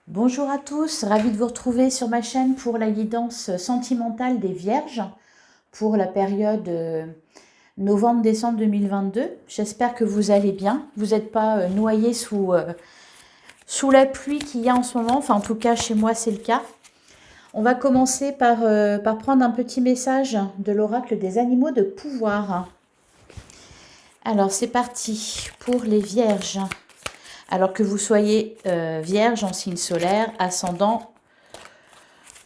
Bonjour à tous, ravie de vous retrouver sur ma chaîne pour la guidance sentimentale des Vierges pour la période novembre-décembre 2022. J'espère que vous allez bien, vous n'êtes pas noyés sous la pluie qu'il y a en ce moment, enfin en tout cas chez moi c'est le cas. On va commencer par prendre un petit message de l'oracle des animaux de pouvoir. Alors c'est parti pour les Vierges. Alors que vous soyez Vierge en signe solaire, ascendant,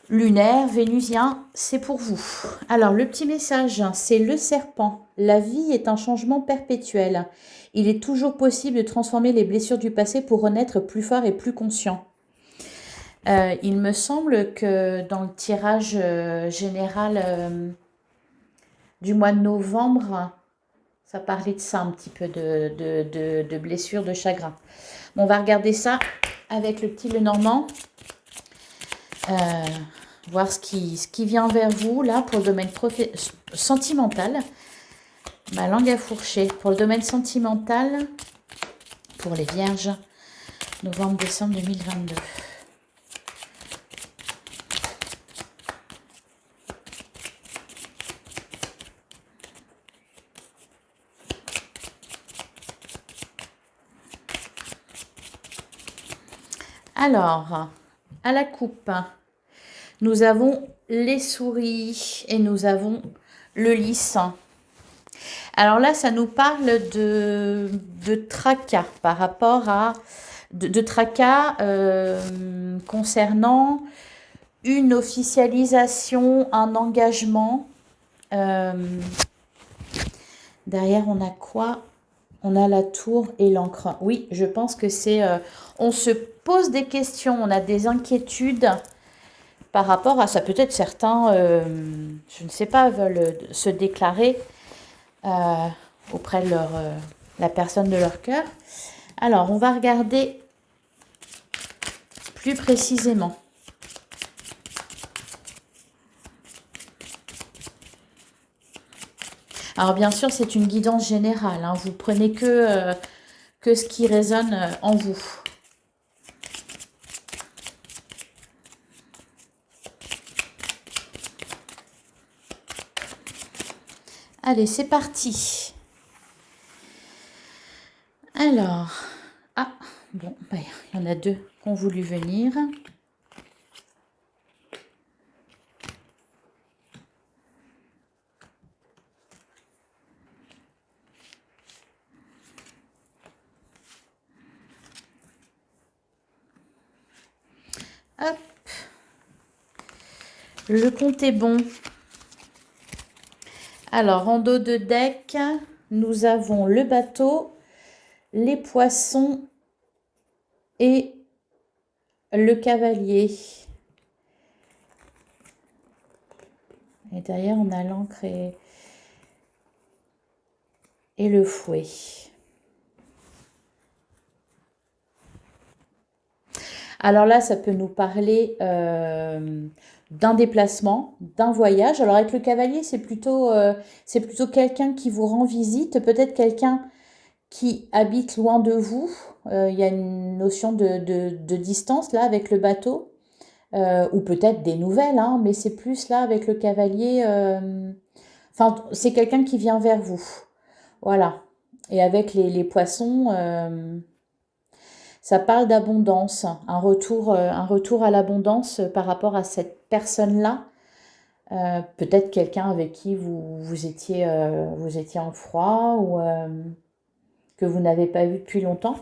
lunaire, vénusien, c'est pour vous. Alors le petit message, c'est le serpent. La vie est un changement perpétuel. Il est toujours possible de transformer les blessures du passé pour renaître plus fort et plus conscient. Il me semble que dans le tirage général du mois de novembre, ça parlait de ça un petit peu, de blessures, de chagrin. Bon, on va regarder ça avec le petit Lenormand. Voir ce qui vient vers vous, là, pour le domaine sentimental. Ma langue à fourcher. Pour le domaine sentimental, pour les Vierges, novembre-décembre 2022. Alors, à la coupe, nous avons les souris et nous avons le lys. Alors là, ça nous parle de tracas par rapport à... de tracas concernant une officialisation, un engagement. Derrière, on a quoi? On a la tour et l'encre. Oui, je pense que c'est... on se pose des questions, on a des inquiétudes par rapport à ça. Peut-être certains, je ne sais pas, veulent se déclarer auprès de la personne de leur cœur. Alors, on va regarder plus précisément. Alors, bien sûr, c'est une guidance générale. Hein. Vous prenez que ce qui résonne en vous. Allez, c'est parti. Alors, bon, il y en a deux qui ont voulu venir. Hop. Le compte est bon. Alors, en dos de deck, nous avons le bateau, les poissons et le cavalier. Et derrière, on a l'encre et le fouet. Alors là, ça peut nous parler d'un déplacement, d'un voyage. Alors avec le cavalier, c'est plutôt quelqu'un qui vous rend visite, peut-être quelqu'un qui habite loin de vous. Il y a une notion de distance là avec le bateau, ou peut-être des nouvelles, hein, mais c'est plus là avec le cavalier. Enfin, c'est quelqu'un qui vient vers vous. Voilà. Et avec les poissons, ça parle d'abondance, un retour à l'abondance par rapport à cette personne-là. Peut-être quelqu'un avec qui vous étiez en froid ou que vous n'avez pas vu depuis longtemps.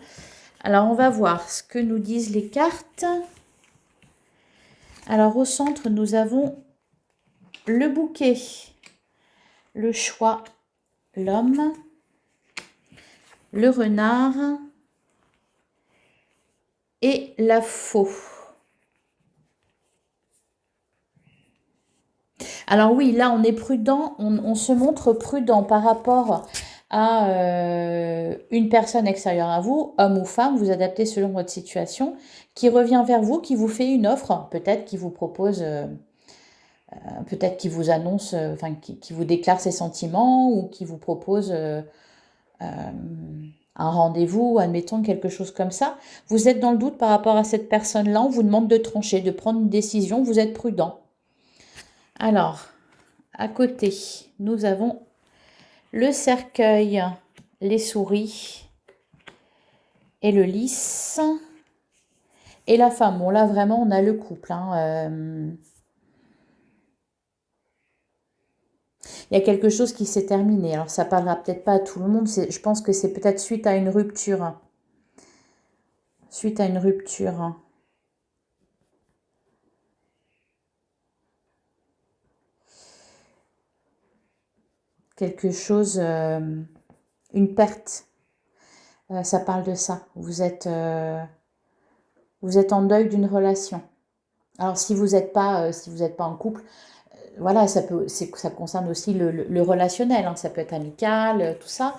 Alors, on va voir ce que nous disent les cartes. Alors, au centre, nous avons le bouquet, le choix, l'homme, le renard et la faux. Alors oui, là, on est prudent, on se montre prudent par rapport à une personne extérieure à vous, homme ou femme, vous adaptez selon votre situation, qui revient vers vous, qui vous fait une offre, peut-être qui vous propose, peut-être qui vous annonce, enfin qui vous déclare ses sentiments ou qui vous propose un rendez-vous, admettons quelque chose comme ça. Vous êtes dans le doute par rapport à cette personne-là, on vous demande de trancher, de prendre une décision, vous êtes prudent. Alors, à côté, nous avons le cercueil, les souris et le lys et la femme. Bon, là, vraiment, on a le couple. Il y a quelque chose qui s'est terminé. Alors, ça parlera peut-être pas à tout le monde. Je pense que c'est peut-être suite à une rupture. Suite à une rupture. Quelque chose, une perte. Ça parle de ça. Vous êtes en deuil d'une relation. Alors, si vous n'êtes pas, en couple, voilà, ça concerne aussi le relationnel. Hein. Ça peut être amical, tout ça.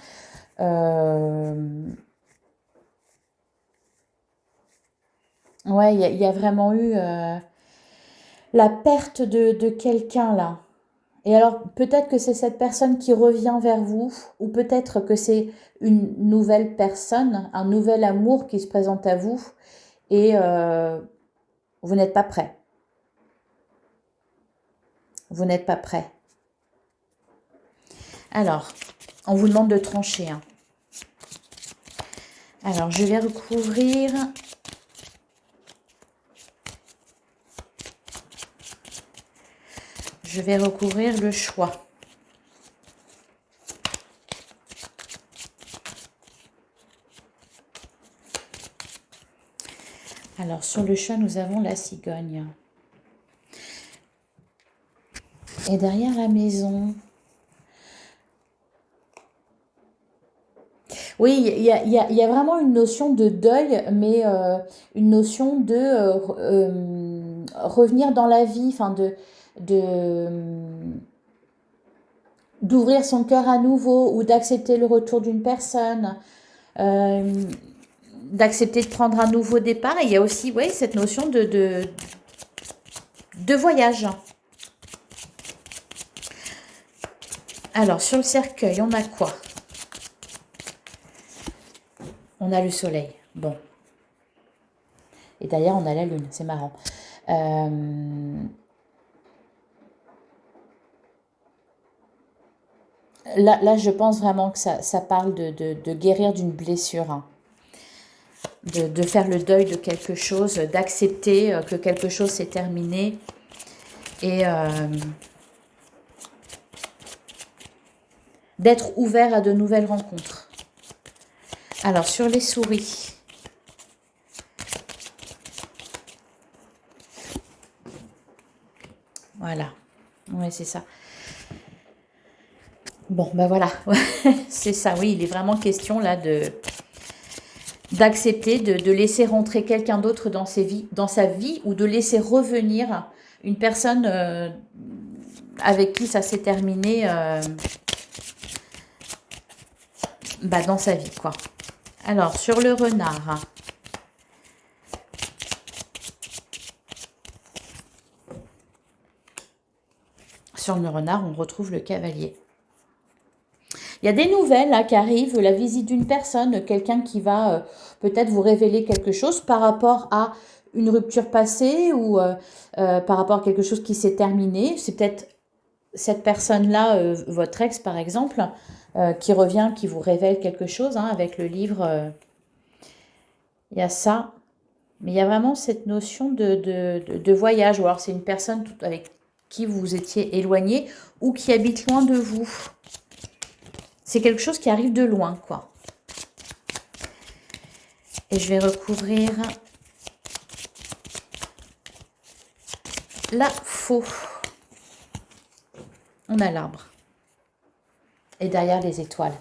Ouais, il y a vraiment eu la perte de quelqu'un là. Et alors, peut-être que c'est cette personne qui revient vers vous, ou peut-être que c'est une nouvelle personne, un nouvel amour qui se présente à vous, et vous n'êtes pas prêt. Vous n'êtes pas prêt. Alors, on vous demande de trancher. Hein. Alors, je vais recouvrir... Je vais recouvrir le choix. Alors, sur le choix, nous avons la cigogne. Et derrière la maison... Oui, il y a vraiment une notion de deuil, mais une notion de revenir dans la vie, enfin d'ouvrir son cœur à nouveau ou d'accepter le retour d'une personne, d'accepter de prendre un nouveau départ. Et il y a aussi, oui, cette notion de voyage. Alors, sur le cercueil, on a quoi? On a le soleil. Bon. Et d'ailleurs, on a la lune. C'est marrant. Là, je pense vraiment que ça parle de guérir d'une blessure. Hein. De faire le deuil de quelque chose, d'accepter que quelque chose s'est terminé. Et d'être ouvert à de nouvelles rencontres. Alors, sur les souris. Voilà. Oui, c'est ça. Bon, ben voilà. C'est ça, oui. Il est vraiment question là d'accepter, de laisser rentrer quelqu'un d'autre dans sa vie ou de laisser revenir une personne avec qui ça s'est terminé dans sa vie, quoi. Alors, sur le renard. Sur le renard, on retrouve le cavalier. Il y a des nouvelles là, qui arrivent, la visite d'une personne, quelqu'un qui va peut-être vous révéler quelque chose par rapport à une rupture passée ou par rapport à quelque chose qui s'est terminé. C'est peut-être cette personne-là, votre ex par exemple, qui revient, qui vous révèle quelque chose. Hein, avec le livre, il y a ça. Mais il y a vraiment cette notion de voyage. Ou alors c'est une personne avec qui vous étiez éloigné ou qui habite loin de vous. C'est quelque chose qui arrive de loin, quoi. Et je vais recouvrir la faux. On a l'arbre. Et derrière les étoiles.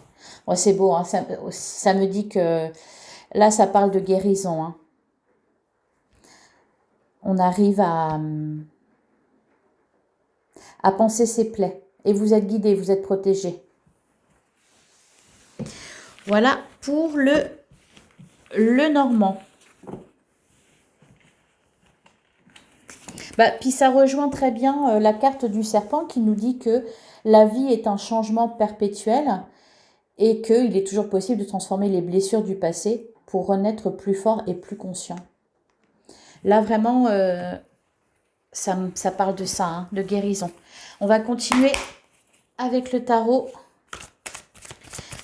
Bon, c'est beau, hein, ça me dit que là, ça parle de guérison. Hein. On arrive à panser ses plaies. Et vous êtes guidé, vous êtes protégé. Voilà pour le normand. Puis ça rejoint très bien la carte du serpent qui nous dit que la vie est un changement perpétuel et qu'il est toujours possible de transformer les blessures du passé pour renaître plus fort et plus conscient. Là, vraiment, ça parle de ça, hein, de guérison. On va continuer avec le tarot.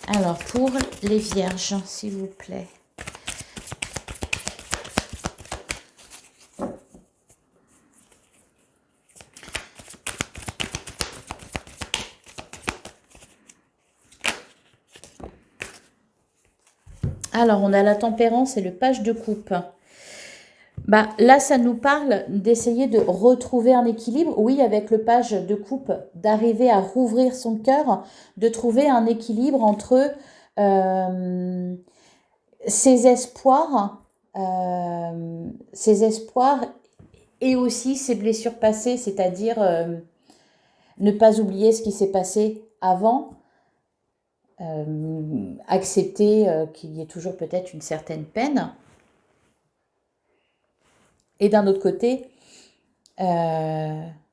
Alors, pour les vierges, s'il vous plaît. Alors, on a la tempérance et le page de coupe. Bah, là, ça nous parle d'essayer de retrouver un équilibre. Oui, avec le page de coupe, d'arriver à rouvrir son cœur, de trouver un équilibre entre ses espoirs et aussi ses blessures passées, c'est-à-dire ne pas oublier ce qui s'est passé avant, accepter qu'il y ait toujours peut-être une certaine peine. Et d'un autre côté,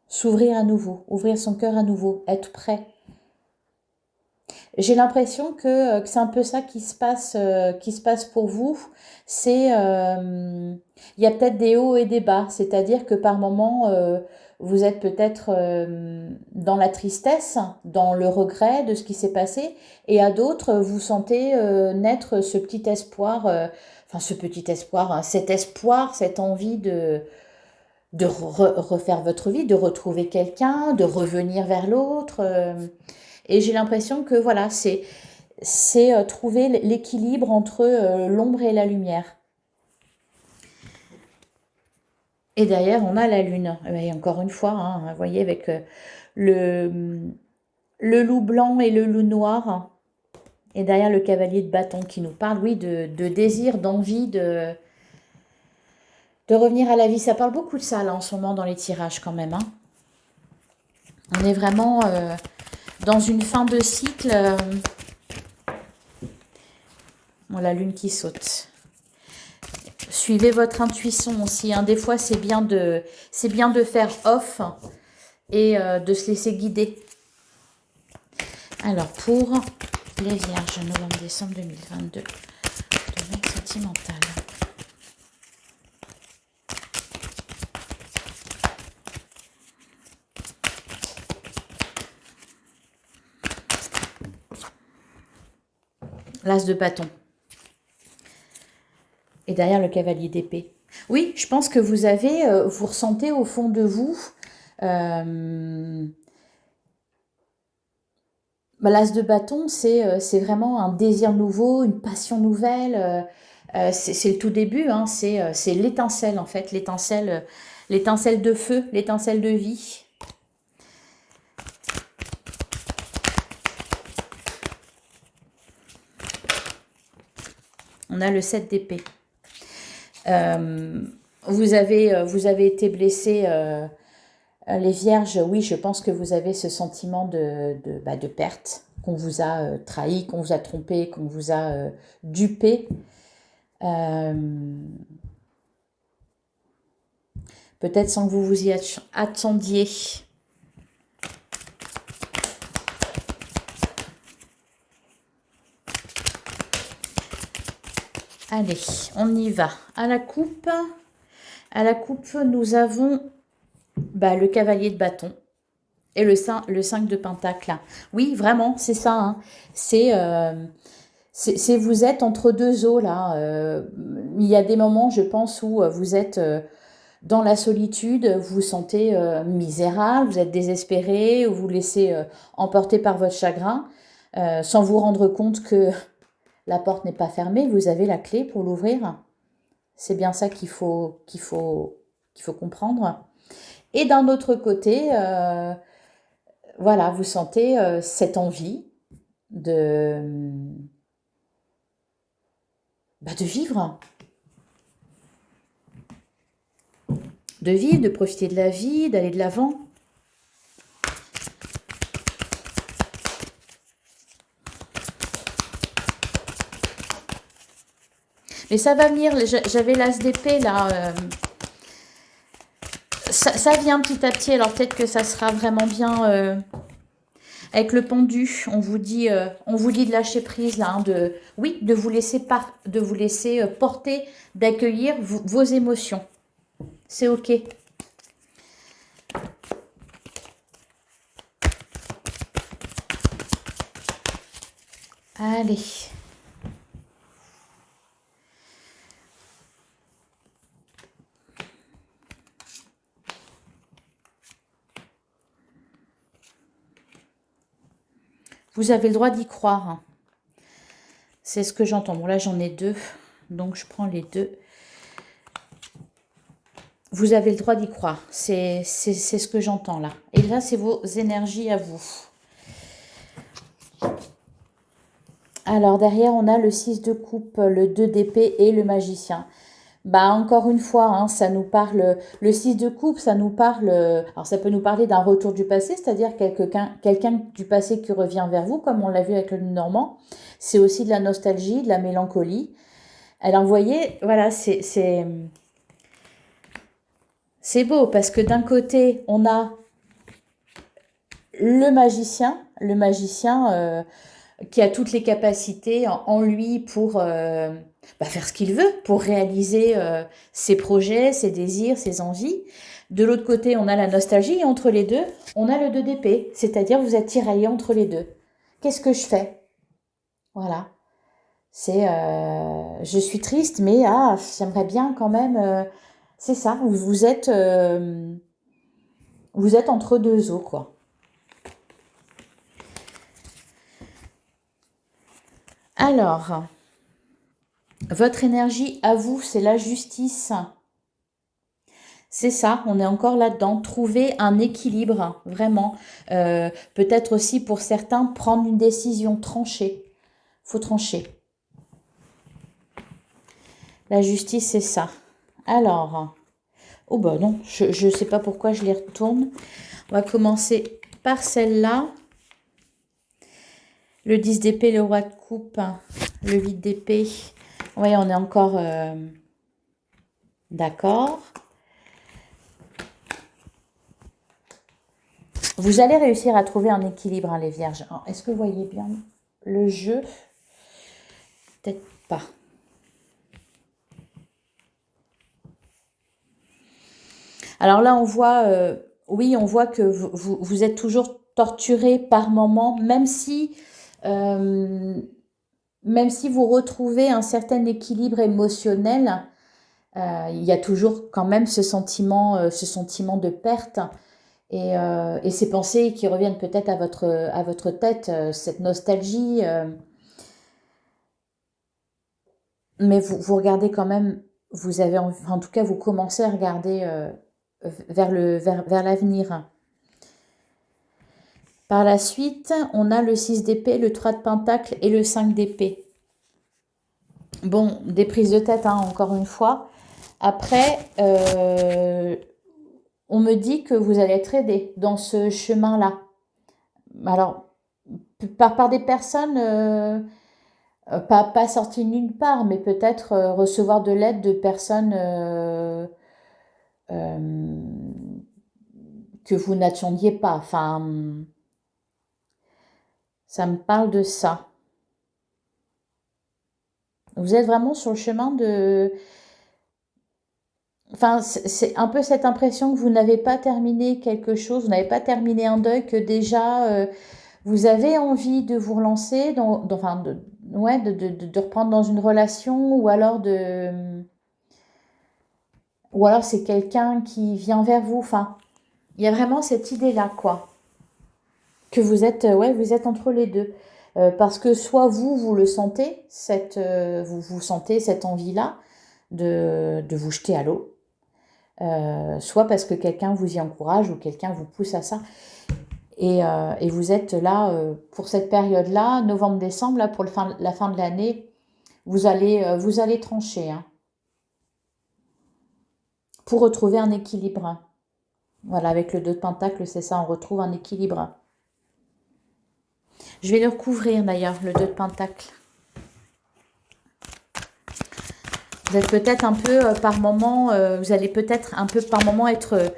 s'ouvrir à nouveau, ouvrir son cœur à nouveau, être prêt. J'ai l'impression que c'est un peu ça qui se passe pour vous. C'est, il y a peut-être des hauts et des bas, c'est-à-dire que par moments, vous êtes peut-être dans la tristesse, dans le regret de ce qui s'est passé, et à d'autres, vous sentez naître ce petit espoir, hein, cet espoir, cette envie de refaire votre vie, de retrouver quelqu'un, de revenir vers l'autre. Et j'ai l'impression que voilà, c'est trouver l'équilibre entre l'ombre et la lumière. Et derrière, on a la lune. Et encore une fois, hein, vous voyez, avec le loup blanc et le loup noir. Et derrière, le cavalier de bâton qui nous parle, oui, de désir, d'envie, de revenir à la vie. Ça parle beaucoup de ça, là, en ce moment, dans les tirages, quand même. Hein. On est vraiment dans une fin de cycle. Bon, la lune qui saute. Suivez votre intuition aussi. Hein. Des fois, c'est bien de faire off et de se laisser guider. Alors, pour les vierges, novembre-décembre 2022, domaine sentimental. L'as de bâton. Et derrière le cavalier d'épée. Oui, je pense que vous ressentez au fond de vous l'as de bâton, c'est vraiment un désir nouveau, une passion nouvelle. C'est le tout début, hein, c'est l'étincelle en fait, l'étincelle de feu, l'étincelle de vie. On a le 7 d'épée. Vous avez été blessé, les vierges, oui, je pense que vous avez ce sentiment de perte, qu'on vous a trahi, qu'on vous a trompé, qu'on vous a dupé. Peut-être sans que vous vous y attendiez. Allez, on y va. À la coupe, nous avons le cavalier de bâton et le 5 de pentacle. Oui, vraiment, c'est ça. Hein. C'est vous êtes entre deux eaux là. Il y a des moments, je pense, où vous êtes dans la solitude, vous vous sentez misérable, vous êtes désespéré, ou vous laissez emporter par votre chagrin, sans vous rendre compte que la porte n'est pas fermée, vous avez la clé pour l'ouvrir. C'est bien ça qu'il faut comprendre. Et d'un autre côté, voilà, vous sentez cette envie de vivre. De vivre, de profiter de la vie, d'aller de l'avant. Mais ça va venir, j'avais l'as d'épée là. Ça vient petit à petit, alors peut-être que ça sera vraiment bien. Avec le pendu, on vous dit de lâcher prise là, hein, oui, de vous laisser porter, d'accueillir vos émotions. C'est ok. Allez. Vous avez le droit d'y croire. Hein. C'est ce que j'entends. Bon, là, j'en ai 2. Donc, je prends les 2. Vous avez le droit d'y croire. C'est ce que j'entends là. Et là, c'est vos énergies à vous. Alors, derrière, on a le 6 de coupe, le 2 d'épée et le magicien. Bah, encore une fois, hein, ça nous parle, le 6 de coupe, ça nous parle, alors ça peut nous parler d'un retour du passé, c'est-à-dire quelqu'un du passé qui revient vers vous, comme on l'a vu avec le Normand. C'est aussi de la nostalgie, de la mélancolie. Alors, vous voyez, voilà, c'est beau, parce que d'un côté, on a le magicien qui a toutes les capacités en lui pour faire ce qu'il veut, pour réaliser ses projets, ses désirs, ses envies. De l'autre côté, on a la nostalgie et entre les deux, on a le 2 d'épée, c'est-à-dire vous êtes tiraillé entre les deux. Qu'est-ce que je fais? Voilà. C'est je suis triste, mais j'aimerais bien quand même. C'est ça, vous êtes entre deux eaux, quoi. Alors, votre énergie à vous, c'est la justice. C'est ça, on est encore là-dedans. Trouver un équilibre, vraiment. Peut-être aussi pour certains, prendre une décision, trancher. Faut trancher. La justice, c'est ça. Alors, oh bah non, je ne sais pas pourquoi je les retourne. On va commencer par celle-là. Le 10 d'épée, le roi de coupe, le 8 d'épée. Oui, on est encore... D'accord. Vous allez réussir à trouver un équilibre, hein, les vierges. Est-ce que vous voyez bien le jeu? Peut-être pas. Alors là, on voit... oui, on voit que vous êtes toujours torturé par moment, même si vous retrouvez un certain équilibre émotionnel, il y a toujours quand même ce sentiment de perte et ces pensées qui reviennent peut-être à votre tête, cette nostalgie. Mais vous regardez quand même, vous avez, en tout cas, vous commencez à regarder vers l'avenir. Par la suite, on a le 6 d'épée, le 3 de pentacle et le 5 d'épée. Bon, des prises de tête, hein, encore une fois. Après, on me dit que vous allez être aidé dans ce chemin-là. Alors, par des personnes, pas sorties nulle part, mais peut-être recevoir de l'aide de personnes que vous n'attendiez pas. Enfin, ça me parle de ça. Vous êtes vraiment sur le chemin de... Enfin, c'est un peu cette impression que vous n'avez pas terminé quelque chose, vous n'avez pas terminé un deuil, que déjà vous avez envie de vous relancer, de reprendre dans une relation, ou alors c'est quelqu'un qui vient vers vous. Enfin, il y a vraiment cette idée-là, quoi, que vous êtes entre les deux. Parce que soit vous le sentez, vous sentez cette envie-là de vous jeter à l'eau, soit parce que quelqu'un vous y encourage ou quelqu'un vous pousse à ça. Et vous êtes là pour cette période-là, novembre-décembre, là pour la fin de l'année, vous allez trancher, hein, pour retrouver un équilibre. Voilà, avec le 2 de pentacle, c'est ça, on retrouve un équilibre. Je vais le recouvrir d'ailleurs, le 2 de pentacle. Vous êtes peut-être un peu par moment, vous allez peut-être un peu par moment être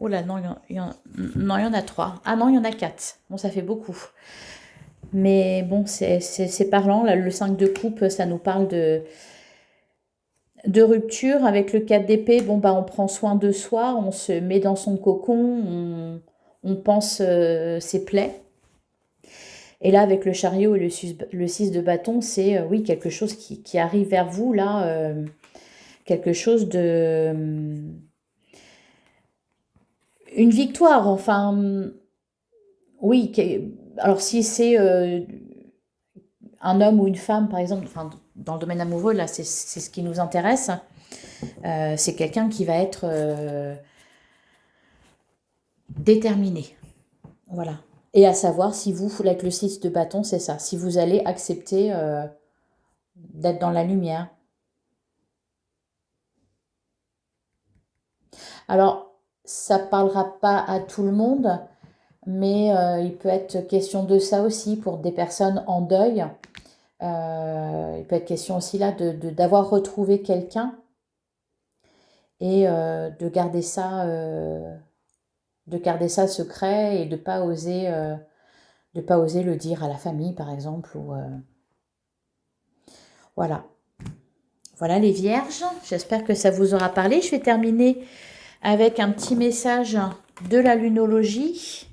Oh là, non, non, il y en a 3. Ah non, il y en a 4. Bon, ça fait beaucoup. Mais bon, c'est parlant. Là, le 5 de coupe, ça nous parle de rupture. Avec le 4 d'épée, bon, bah, on prend soin de soi, on se met dans son cocon, on pense ses plaies. Et là, avec le chariot et le 6 de bâton, c'est oui, quelque chose qui arrive vers vous, là, quelque chose de... une victoire, enfin, oui. Alors, si c'est un homme ou une femme, par exemple, enfin, dans le domaine amoureux, là, c'est ce qui nous intéresse. C'est quelqu'un qui va être déterminé. Voilà. Et à savoir si vous, avec le 6 de bâton, c'est ça. Si vous allez accepter d'être dans la lumière. Alors, ça ne parlera pas à tout le monde, mais il peut être question de ça aussi pour des personnes en deuil. Il peut être question aussi là d'avoir retrouvé quelqu'un et de garder ça secret et de pas oser le dire à la famille, par exemple. Ou, voilà. Voilà les vierges. J'espère que ça vous aura parlé. Je vais terminer avec un petit message de la lunologie.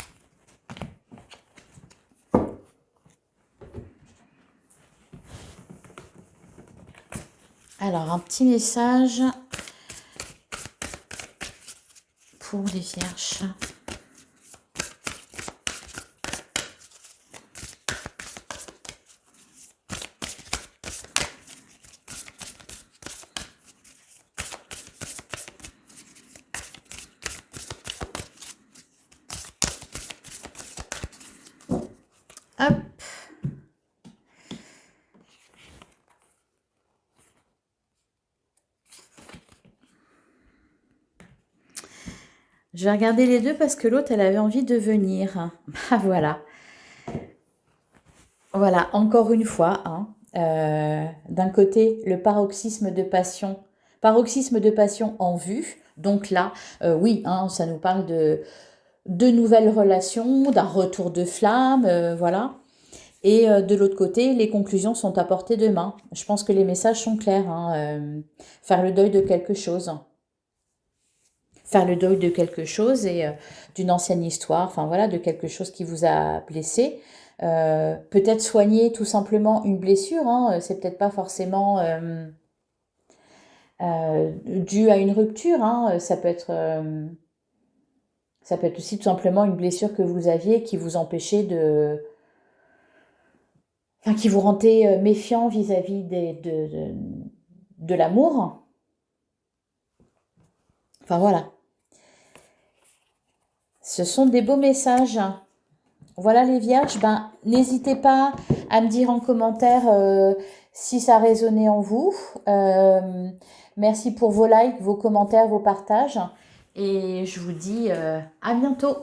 Alors, un petit message pour les vierges. Hop. Je vais regarder les deux parce que l'autre, elle avait envie de venir. Ah, voilà. Voilà, encore une fois, hein, d'un côté, le paroxysme de passion en vue. Donc là, oui, hein, ça nous parle de nouvelles relations, d'un retour de flamme, voilà. Et de l'autre côté, les conclusions sont à portée de main. Je pense que les messages sont clairs, hein, faire le deuil de quelque chose. Faire le deuil de quelque chose et d'une ancienne histoire, enfin voilà, de quelque chose qui vous a blessé. Peut-être soigner tout simplement une blessure, hein, c'est peut-être pas forcément dû à une rupture, hein, ça peut être aussi tout simplement une blessure que vous aviez qui vous empêchait enfin qui vous rendait méfiant vis-à-vis de l'amour. Enfin voilà, ce sont des beaux messages. Voilà les vierges, ben, n'hésitez pas à me dire en commentaire si ça résonnait en vous. Merci pour vos likes, vos commentaires, vos partages. Et je vous dis à bientôt.